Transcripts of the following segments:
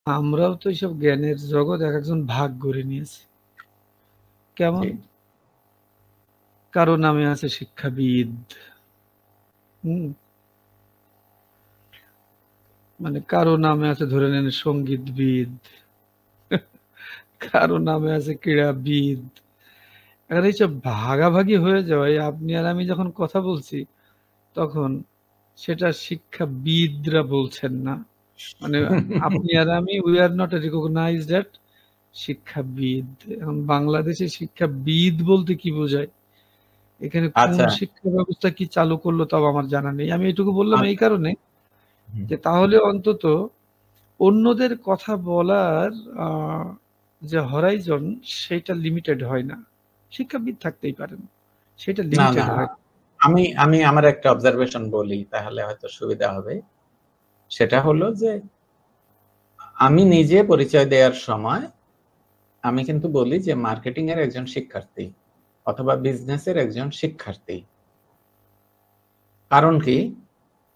আমরাও তো এইসব জ্ঞানের জগৎ একেকজন ভাগ করে নিয়েছি। কেমন? জি। কারো নামে আছে শিক্ষাবিদ। হুম? মানে কারো নামে আছে ধরে নেন সঙ্গীতবিদ। কারো নামে আছে ক্রীড়াবিদ। এখন এইসব ভাগাভাগি হয়ে যাওয়ায় আপনি আর আমি যখন কথা বলছি, তখন সেটা শিক্ষাবিদরা বলছেন না। মানে আপনি আর আমি we are not recognized at শিক্ষাবিদ। এখন বাংলাদেশে শিক্ষাবিদ বলতে কি বোঝায়? এখানে কোন আচ্ছা। শিক্ষা ব্যবস্থা কি চালু করলো তাও আমার জানা নেই। আমি এটুকু বললাম এই আচ্ছা। কারণে হুম। যে তাহলে অন্তত অন্যদের কথা বলার আ যে হরাইজন সেটা লিমিটেড হয় না। শিক্ষাবিদ থাকতেই পারেন। সেটা না, না। লিমিটেড হয়। আমি আমার একটা অবজারভেশন বলি তাহলে হয়তো সুবিধা হবে। সেটা হলো যে আমি নিজে পরিচয় দেওয়ার সময় আমি কিন্তু বলি যে মার্কেটিং এর একজন শিক্ষার্থী অথবা বিজনেসের একজন শিক্ষার্থী। কারণ কি?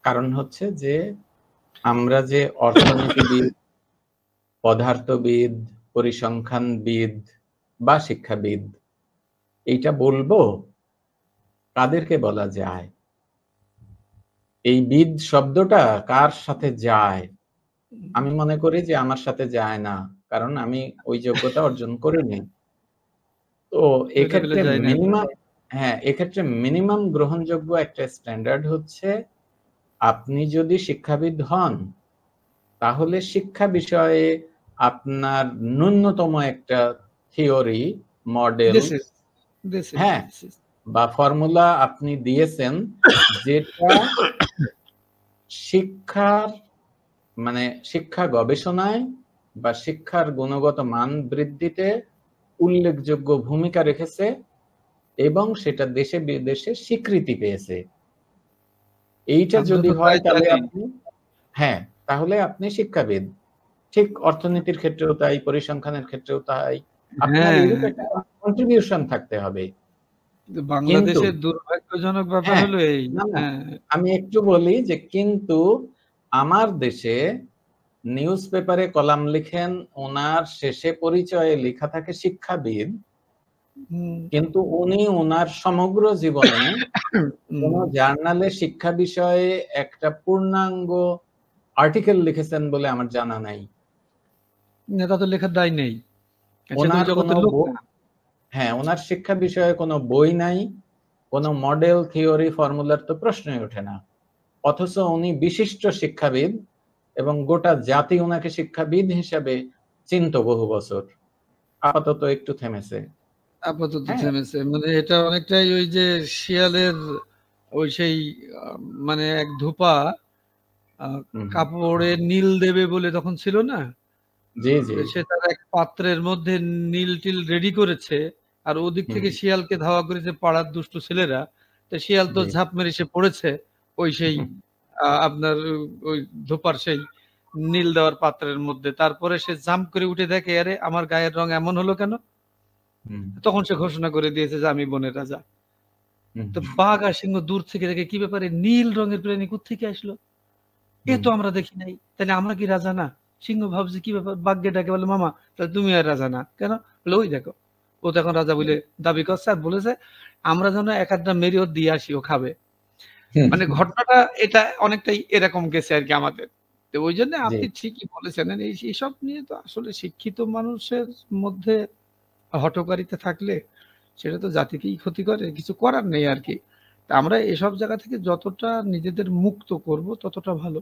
কারণ হচ্ছে যে আমরা যে অর্থনীতিবিদ, পদার্থবিদ, পরিসংখ্যানবিদ বা শিক্ষাবিদ এইটা বলবো কাদেরকে বলা যায়? এই বিদ শব্দটা কার সাথে যায়? আমি মনে করি যে আমার সাথে যায় না। কারণ আমি ওই যোগ্যতা অর্জন করিনি। তো ওই লেভেলে এক্ষেত্রে যাই না এখন। এক্ষেত্রে মিনিমাম গ্রহণযোগ্য একটা স্ট্যান্ডার্ড হচ্ছে আপনি যদি শিক্ষাবিদ হন, তাহলে শিক্ষা বিষয়ে আপনার ন্যূনতম একটা theory, model this is this is হ্যাঁ, দিস ইজ বা ফর্মুলা আপনি দিয়েছেন যেটা শিক্ষার মানে শিক্ষা গবেষণায় বা শিক্ষার গুণগত মান বৃদ্ধিতে উল্লেখযোগ্য ভূমিকা রেখেছে এবং সেটা দেশে বিদেশে স্বীকৃতি পেয়েছে। এইটা আমরা যদি তো হয় তাই তাহলে জানি। আপনি হ্যাঁ, তাহলে আপনি শিক্ষাবিদ। ঠিক অর্থনীতির ক্ষেত্রেও তাই, পরিসংখ্যানের ক্ষেত্রেও তাই। আপনার হ্যাঁ, এরূপ একটা কন্ট্রিবিউশন থাকতে হবে। কিন্তু কিন্তু বাংলাদেশের দুর্ভাগ্যজনক ব্যাপার হ্যাঁ, হলো এই না, না, হ্যাঁ, আমি একটু বলি যে কিন্তু আমার দেশে নিউজ পেপারে কলাম লিখেন, উনার শেষে পরিচয়ে লেখা থাকে শিক্ষাবিদ। হুম, কিন্তু উনি উনার সমগ্র জীবনে কোন হুম, জার্নালে শিক্ষা বিষয়ে একটা পূর্ণাঙ্গ আর্টিকেল লিখেছেন বলে আমার জানা নাই। নেতা তো লেখার দায় নেই। সে তো ওই উনার কোন জগতের লোক না। হ্যাঁ, উনার শিক্ষা বিষয়ে কোন বই নাই, কোন মডেল, থিওরি, ফর্মুলার তো প্রশ্নই ওঠে না। অথচ উনি বিশিষ্ট শিক্ষাবিদ এবং গোটা জাতি উনাকে শিক্ষাবিদ হিসেবে চিনত বহু বছর। আপাতত একটু থেমেছে। আপাতত হ্যাঁ? থেমেছে। মানে এটা অনেকটাই ওই যে শিয়ালের ওই সেই আ মানে এক ধোপা আ হুম, হুম। কাপড়ে নীল দেবে বলে তখন ছিল না? জি, জি। যে সে তার এক পাত্রের মধ্যে নীল-টিল রেডি করেছে। আর ওদিক হুম, থেকে শিয়ালকে ধাওয়া করেছে পাড়ার দুষ্টু ছেলেরা। তো শিয়াল তো জি। ঝাঁপ মেরে সে পড়েছে ওই সেই আপনার ওই ধোপার সেই নীল দেওয়ার পাত্রের মধ্যে। তারপরে সে জাম্প করে উঠে দেখে, "আরে আমার গায়ের রং এমন হলো কেন?" হুম, তখন সে ঘোষণা করে দিয়েছে যে, "আমি বনের রাজা।" হুম, তো বাঘ আর সিংহ দূর থেকে দেখে, "কি ব্যাপারে নীল রঙের প্রাণী কোত্থেকে আসলো? এ হুম, তো আমরা দেখি নাই। তাইলে আমরা কি রাজা না?" সিংহ ভাবছে কি ব্যাপার? বাঘকে ডাকে বলে, "মামা তাহলে তুমি আর রাজা না। কেন?" বলে, "ওই দেখো। ও তো এখন রাজা বলে দাবি করছে আর বলেছে আমরা যেন এক আধটা মেরে ওর দিয়ে আসি ও খাবে।" হুম, মানে ঘটনাটা এটা অনেকটাই এরকম গেছে আরকি আমাদের। তো ওইজন্য জি। আপনি ঠিকই বলেছেন। এইসব নিয়ে তো আসলে শিক্ষিত মানুষের মধ্যে হঠকারিতা থাকলে সেটা তো জাতিকেই ক্ষতি করে। কিছু করার নেই আরকি। তা আমরা এসব জায়গা থেকে যতটা নিজেদের মুক্ত করব ততটা ভালো।